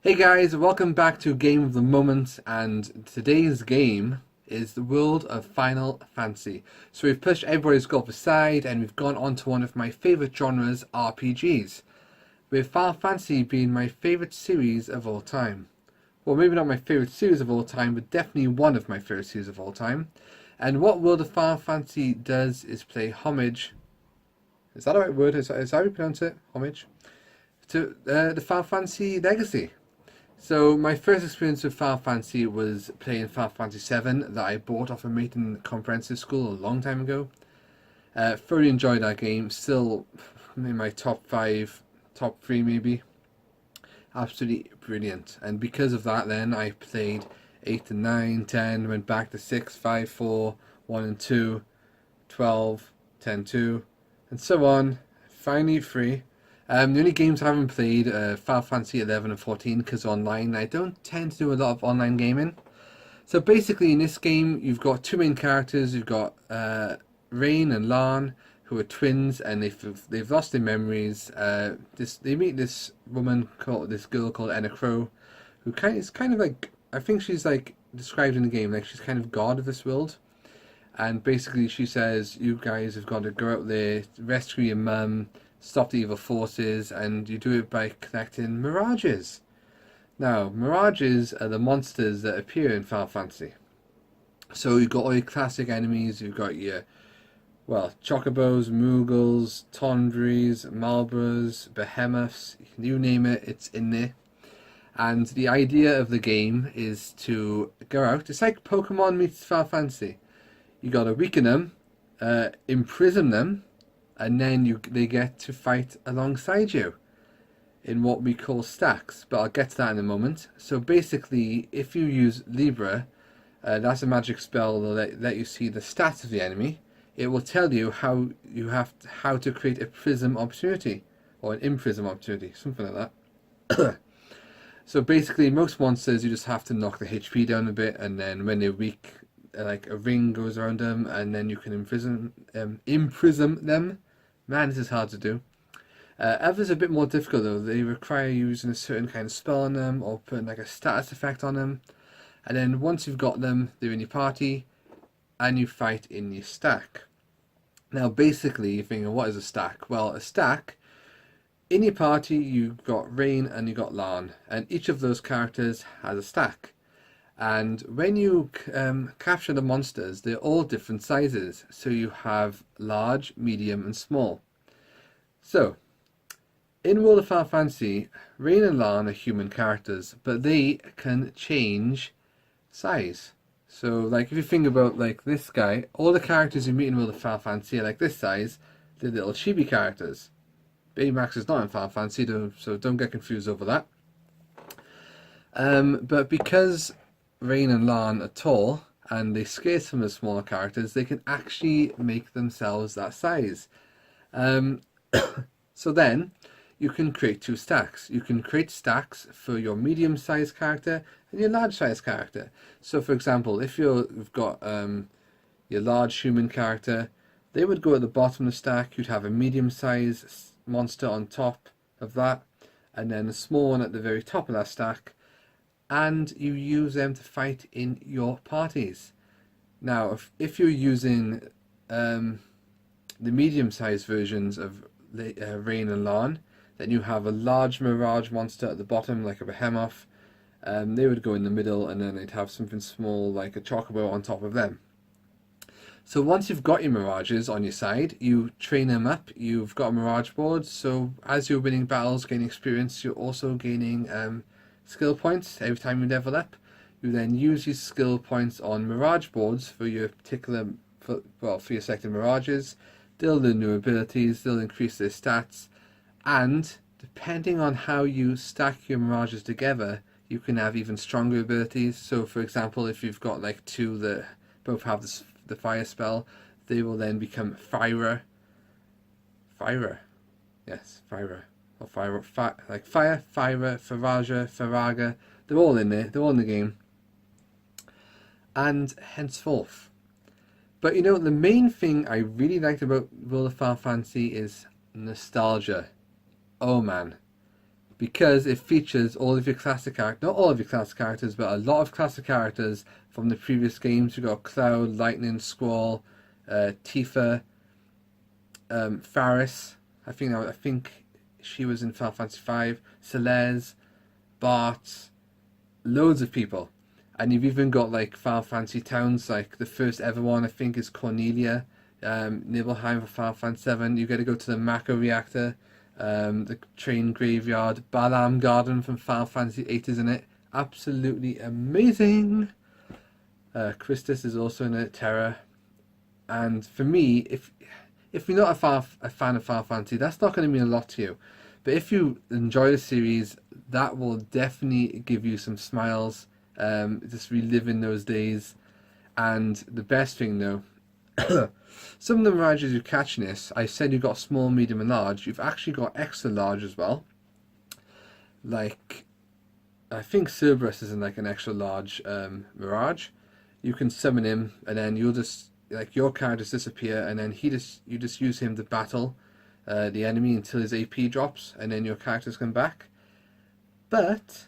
Hey guys, welcome back to Game of the Moment, and today's game is the world of Final Fantasy. So we've pushed everybody's golf aside and we've gone on to one of my favourite genres, RPGs, with Final Fantasy being my favourite series of all time. Well, maybe not my favourite series of all time, but definitely one of my favourite series of all time. And what World of Final Fantasy does is play homage. Is that the right word? Is that how you pronounce it? Homage? To the Final Fantasy Legacy. So my first experience with Final Fantasy was playing Final Fantasy VII that I bought off a mate in comprehensive school a long time ago. Thoroughly enjoyed that game. Still in my top five, top three maybe. Absolutely brilliant. And because of that, then I played 8 and 9, 10, went back to 6, 5, 4, 1 and 2, 12, 10, 2, and so on. Finally 3. The only games I haven't played are Final Fantasy 11 and 14 because online. I don't tend to do a lot of online gaming. So basically, in this game, you've got two main characters. You've got Rain and Lan, who are twins, and they've lost their memories. They meet this girl called Enna Crow, who is kind of like, I think she's like described in the game like she's kind of god of this world. And basically, she says, "You guys have got to go out there, rescue your mum, stop the evil forces, and you do it by collecting mirages." Now, mirages are the monsters that appear in Final Fantasy. So you've got all your classic enemies. You've got your, well, chocobos, moogles, tondries, malbras, behemoths, you name it, it's in there. And the idea of the game is to go out. It's like Pokemon meets Final Fantasy. You got to weaken them, imprison them, and then they get to fight alongside you in what we call stacks. But I'll get to that in a moment. So basically, if you use Libra, that's a magic spell that let you see the stats of the enemy. It will tell you how to create a prism opportunity or an imprism opportunity, something like that. So basically, most monsters you just have to knock the HP down a bit, and then when they're weak, like a ring goes around them, and then you can imprison them. Man, this is hard to do. Others are a bit more difficult though. They require using a certain kind of spell on them, or putting like a status effect on them. And then once you've got them, they're in your party, and you fight in your stack. Now, basically, you're thinking, what is a stack? Well, a stack, in your party, you've got Rain and you've got Lan, and each of those characters has a stack. And when you capture the monsters, they're all different sizes. So you have large, medium, and small. So, in World of Final Fantasy, Rain and Lan are human characters, but they can change size. So, like, if you think about, like, this guy, all the characters you meet in World of Final Fantasy are like this size. They're little chibi characters. Baymax is not in Final Fantasy, so don't get confused over that. But because Rain and Lan are tall and they scare some of the smaller characters, they can actually make themselves that size. Um, so then you can create two stacks. You can create stacks for your medium-sized character and your large-sized character. So, for example, if you've got your large human character, they would go at the bottom of the stack. You'd have a medium-sized monster on top of that, and then a small one at the very top of that stack. And you use them to fight in your parties. Now, if you're using the medium-sized versions of Rain and Lan, then you have a large Mirage monster at the bottom, like a Behemoth. They would go in the middle, and then they'd have something small, like a Chocobo, on top of them. So once you've got your Mirages on your side, you train them up. You've got a Mirage board, so as you're winning battles, gaining experience, you're also gaining skill points every time you level up. You then use these skill points on Mirage boards for your for your selected Mirages. They'll learn new abilities, they'll increase their stats, and depending on how you stack your Mirages together, you can have even stronger abilities. So for example, if you've got like two that both have the fire spell, they will then become Fire. Yes, Fire. Or like Fire, Faraja, Faraga. They're all in there. They're all in the game. And henceforth. But you know, the main thing I really liked about World of Final Fantasy is nostalgia. Oh man. because it features all of your classic characters, not all of your classic characters, but a lot of classic characters from the previous games. You've got Cloud, Lightning, Squall, Tifa, Faris. I think she was in Final Fantasy V. Celeste, Bart, loads of people. And you've even got like Final Fantasy towns, like the first ever one I think is Cornelia, Nibelheim for Final Fantasy VII. You get to go to the Mako Reactor, the train graveyard, Balam Garden from Final Fantasy VIII is in it. Absolutely amazing. Christus is also in it, Terra. And for me, if you're not a fan of Final Fantasy, that's not going to mean a lot to you. But if you enjoy the series, that will definitely give you some smiles. Just reliving those days. And the best thing though, some of the mirages you catch in this, I said you got small, medium and large. You've actually got extra large as well. Like, I think Cerberus is in like an extra large mirage. You can summon him and then you'll just, like, your characters disappear and then you just use him to battle the enemy until his AP drops and then your characters come back. But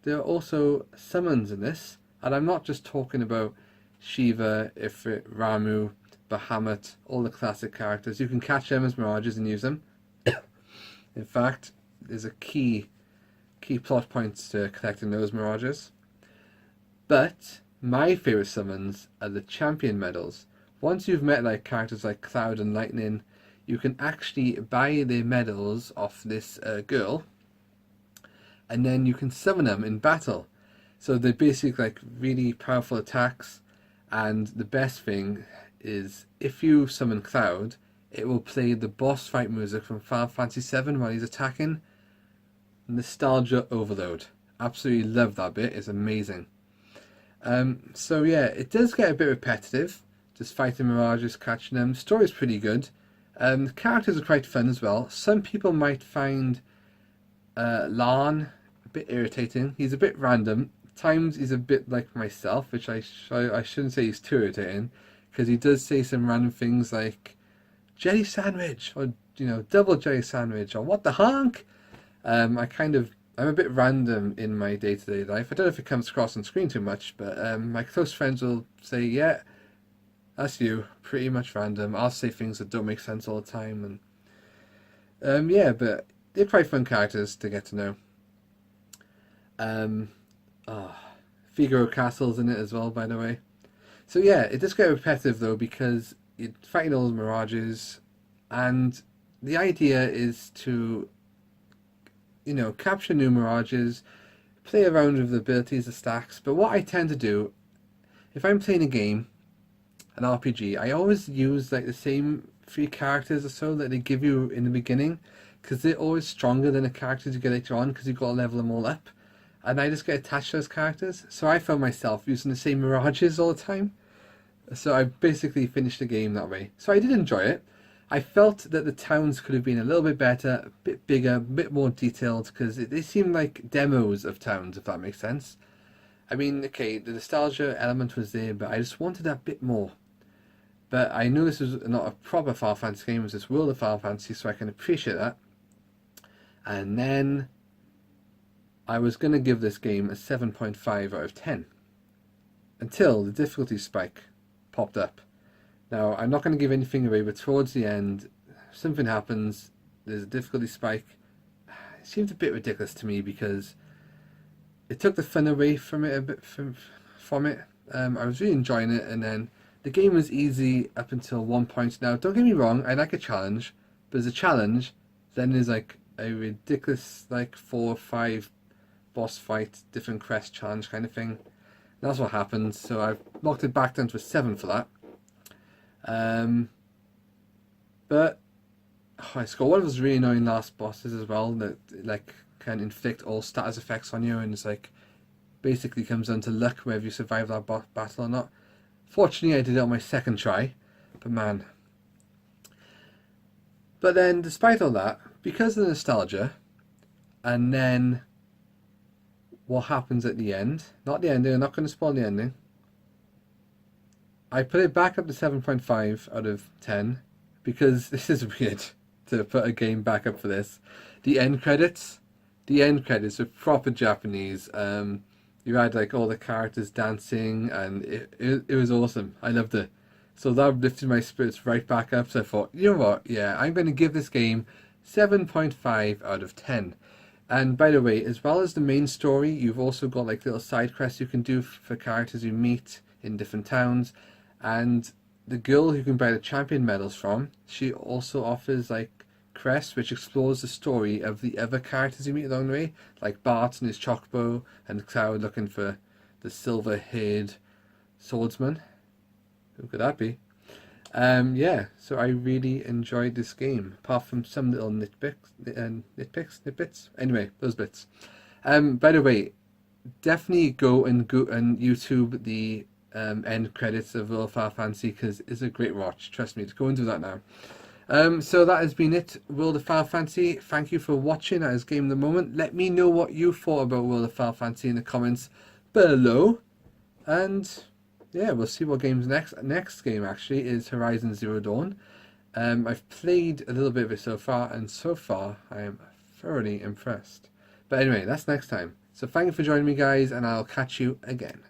there are also summons in this, and I'm not just talking about Shiva, Ifrit, Ramu, Bahamut, all the classic characters. You can catch them as mirages and use them. In fact, there's a key plot points to collecting those mirages. But my favourite summons are the champion medals. Once you've met like characters like Cloud and Lightning, you can actually buy their medals off this girl, and then you can summon them in battle. So they're basically like really powerful attacks, and the best thing is if you summon Cloud, it will play the boss fight music from Final Fantasy VII while he's attacking. Nostalgia overload. Absolutely love that bit, it's amazing. So yeah, it does get a bit repetitive, just fighting mirages, catching them. The story's pretty good. The characters are quite fun as well. Some people might find Larn a bit irritating. He's a bit random. At times he's a bit like myself, which I shouldn't say he's too irritating, because he does say some random things like jelly sandwich, or double jelly sandwich, or what the honk. I'm a bit random in my day-to-day life. I don't know if it comes across on screen too much, but my close friends will say, yeah, that's you, pretty much random. I'll say things that don't make sense all the time, and yeah, but they're quite fun characters to get to know. Figaro Castle's in it as well, by the way. So yeah, it does get repetitive though, because you're fighting all the mirages, and the idea is to, capture new mirages, play around with the abilities, the stacks. But what I tend to do, if I'm playing a game, an RPG, I always use like the same 3 characters or so that they give you in the beginning, because they're always stronger than the characters you get later on, because you've got to level them all up. And I just get attached to those characters. So I found myself using the same mirages all the time. So I basically finished the game that way. So I did enjoy it. I felt that the towns could have been a little bit better, a bit bigger, a bit more detailed, because they seem like demos of towns, if that makes sense. I mean, okay, the nostalgia element was there, but I just wanted a bit more. But I know this was not a proper Final Fantasy game, it was this World of Final Fantasy, so I can appreciate that. And then I was going to give this game a 7.5 out of 10. Until the difficulty spike popped up. Now, I'm not going to give anything away, but towards the end, something happens, there's a difficulty spike. It seemed a bit ridiculous to me, because it took the fun away from it a bit. From it. I was really enjoying it, and then the game was easy up until one point. Now, don't get me wrong, I like a challenge, but as a challenge, then there's like a ridiculous like 4 or 5 boss fight, different quest challenge kind of thing. And that's what happened, so I've knocked it back down to a 7 for that. But I scored one of those really annoying last bosses as well that like can inflict all status effects on you, and it's like basically comes down to luck whether you survive that battle or not. Fortunately, I did it on my second try, but man. But then, despite all that, because of the nostalgia, and then what happens at the end, not the ending, I'm not going to spoil the ending, I put it back up to 7.5 out of 10, because this is weird to put a game back up for this. The end credits the end credits were proper Japanese. You had like all the characters dancing, and it was awesome. I loved it. So that lifted my spirits right back up. So I thought, you know what? Yeah, I'm going to give this game 7.5 out of 10. And by the way, as well as the main story, you've also got like little side quests you can do for characters you meet in different towns. And the girl who you can buy the champion medals from, she also offers like quests which explores the story of the other characters you meet along the way, like Bart and his chocobo, and Cloud looking for the silver-haired swordsman. Who could that be? Yeah, so I really enjoyed this game, apart from some little nitbits. Anyway, those bits. By the way, definitely go and YouTube the end credits of World of Final Fantasy because it's a great watch. Trust me, to go and do that now. So that has been it, World of Final Fantasy. Thank you for watching as Game of the Moment. Let me know what you thought about World of Final Fantasy in the comments below. And yeah, we'll see what game's next. Next game actually is Horizon Zero Dawn. I've played a little bit of it so far, and so far I am thoroughly impressed. But anyway, that's next time. So thank you for joining me, guys, and I'll catch you again.